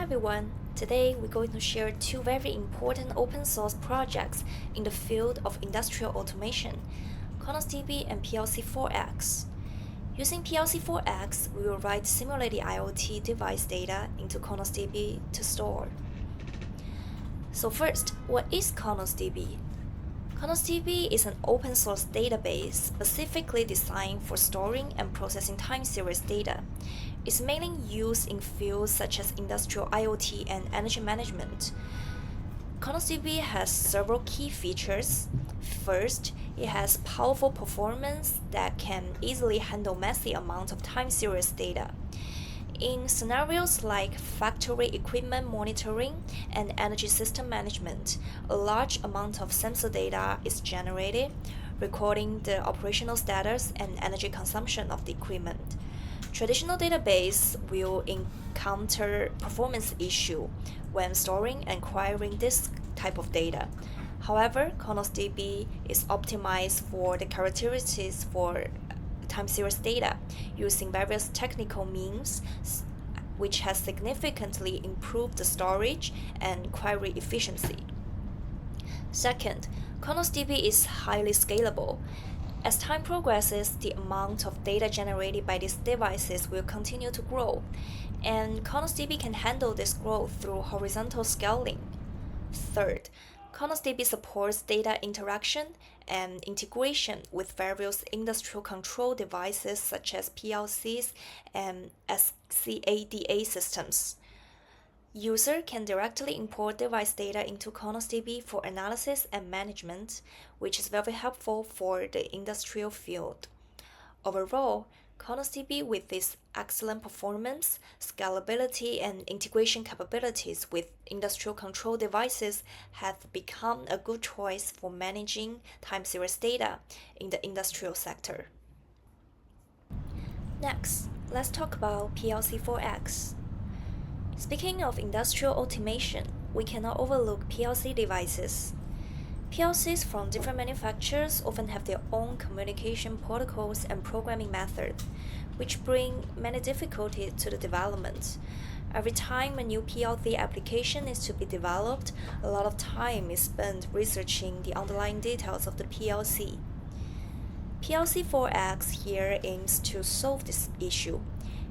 everyone, today we're going to share two very important open source projects in the field of industrial automation, CnosDB and PLC4X. Using PLC4X, we will write simulated IoT device data into CnosDB to store. So first, what is CnosDB? CnosDB is an open source database specifically designed for storing and processing time series data. It's mainly used in fields such as industrial IoT and energy management. CnosDB has several key features. First, it has powerful performance that can easily handle massive amounts of time series data. In scenarios like factory equipment monitoring and energy system management, a large amount of sensor data is generated, recording the operational status and energy consumption of the equipment. Traditional database will encounter performance issue when storing and querying this type of data. However, CnosDB is optimized for the characteristics for time series data using various technical means, which has significantly improved the storage and query efficiency. Second, CnosDB is highly scalable. As time progresses, the amount of data generated by these devices will continue to grow, and CnosDB can handle this growth through horizontal scaling. Third, CnosDB supports data interaction and integration with various industrial control devices such as PLCs and SCADA systems. User can directly import device data into CnosDB for analysis and management, which is very helpful for the industrial field. Overall, CnosDB with its excellent performance, scalability, and integration capabilities with industrial control devices has become a good choice for managing time series data in the industrial sector. Next, let's talk about PLC4X. Speaking of industrial automation, we cannot overlook PLC devices. PLCs from different manufacturers often have their own communication protocols and programming methods, which bring many difficulties to the development. Every time a new PLC application is to be developed, a lot of time is spent researching the underlying details of the PLC. PLC4X here aims to solve this issue.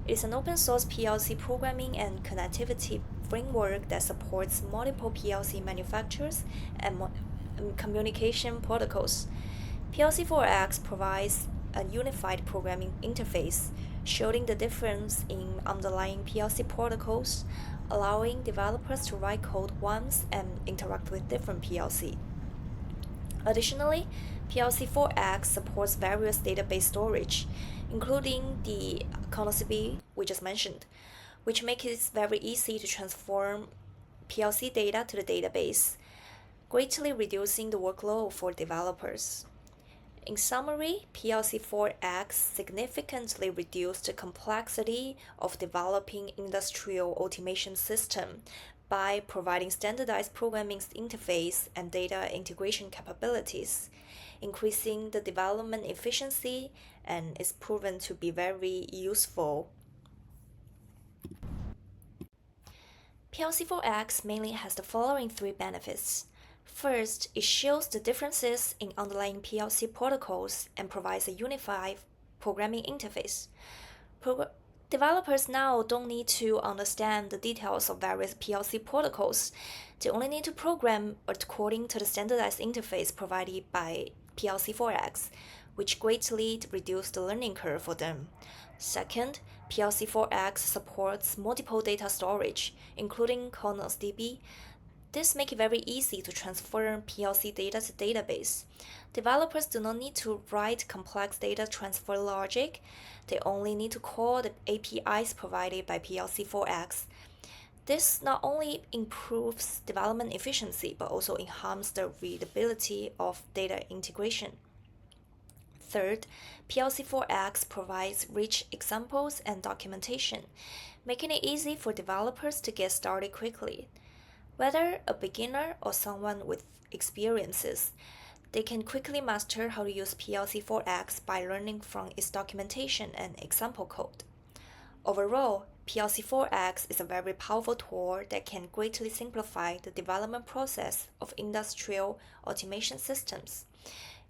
It is an open source PLC programming and connectivity framework that supports multiple PLC manufacturers and communication protocols. PLC4X provides a unified programming interface, showing the difference in underlying PLC protocols, allowing developers to write code once and interact with different PLC. Additionally, PLC4X supports various database storage, including the CnosDB we just mentioned, which makes it very easy to transform PLC data to the database, greatly reducing the workload for developers. In summary, PLC4X significantly reduced the complexity of developing industrial automation system by providing standardized programming interface and data integration capabilities, increasing the development efficiency, and is proven to be very useful. PLC4X mainly has the following three benefits. First, it shows the differences in underlying PLC protocols and provides a unified programming interface. Developers now don't need to understand the details of various PLC protocols. They only need to program according to the standardized interface provided by PLC4X, which greatly reduces the learning curve for them. Second, PLC4X supports multiple data storage, including CnosDB. This makes it very easy to transfer PLC data to database. Developers do not need to write complex data transfer logic. They only need to call the APIs provided by PLC4X. This not only improves development efficiency, but also enhances the readability of data integration. Third, PLC4X provides rich examples and documentation, making it easy for developers to get started quickly. Whether a beginner or someone with experiences, they can quickly master how to use PLC4X by learning from its documentation and example code. Overall, PLC4X is a very powerful tool that can greatly simplify the development process of industrial automation systems,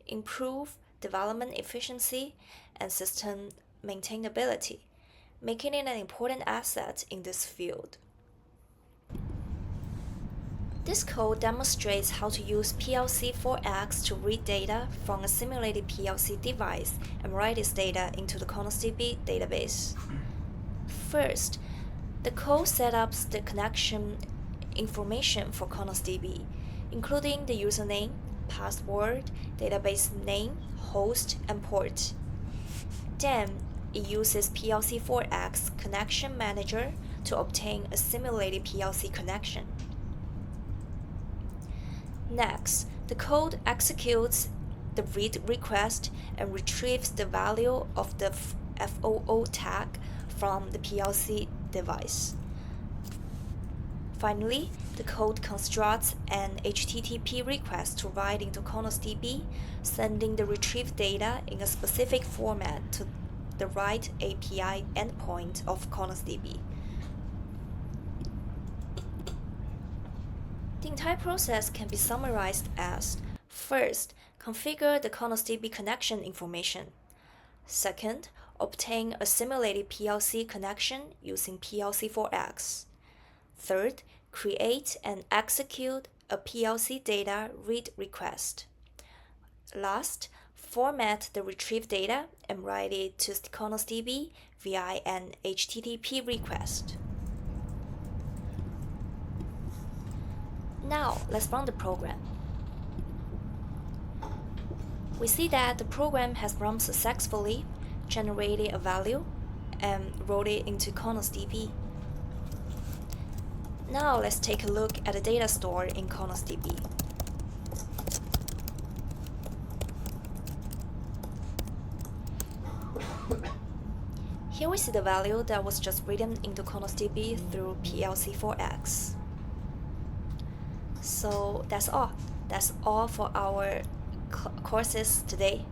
improve development efficiency, and system maintainability, making it an important asset in this field. This code demonstrates how to use PLC4X to read data from a simulated PLC device and write its data into the CnosDB database. First, the code sets the connection information for CnosDB, including the username, password, database name, host, and port. Then, it uses PLC4X Connection Manager to obtain a simulated PLC connection. Next, the code executes the read request and retrieves the value of the FOO tag from the PLC device. Finally, the code constructs an HTTP request to write into CnosDB, sending the retrieved data in a specific format to the right API endpoint of CnosDB. The entire process can be summarized as: first, configure the CnosDB connection information. Second, obtain a simulated PLC connection using PLC4X. Third, create and execute a PLC data read request. Last, format the retrieved data and write it to CnosDB via an HTTP request. Now, let's run the program. We see that the program has run successfully, generated a value, and wrote it into CnosDB. Now, let's take a look at the data stored in CnosDB. Here we see the value that was just written into CnosDB through PLC4X. So that's all. That's all for our courses today.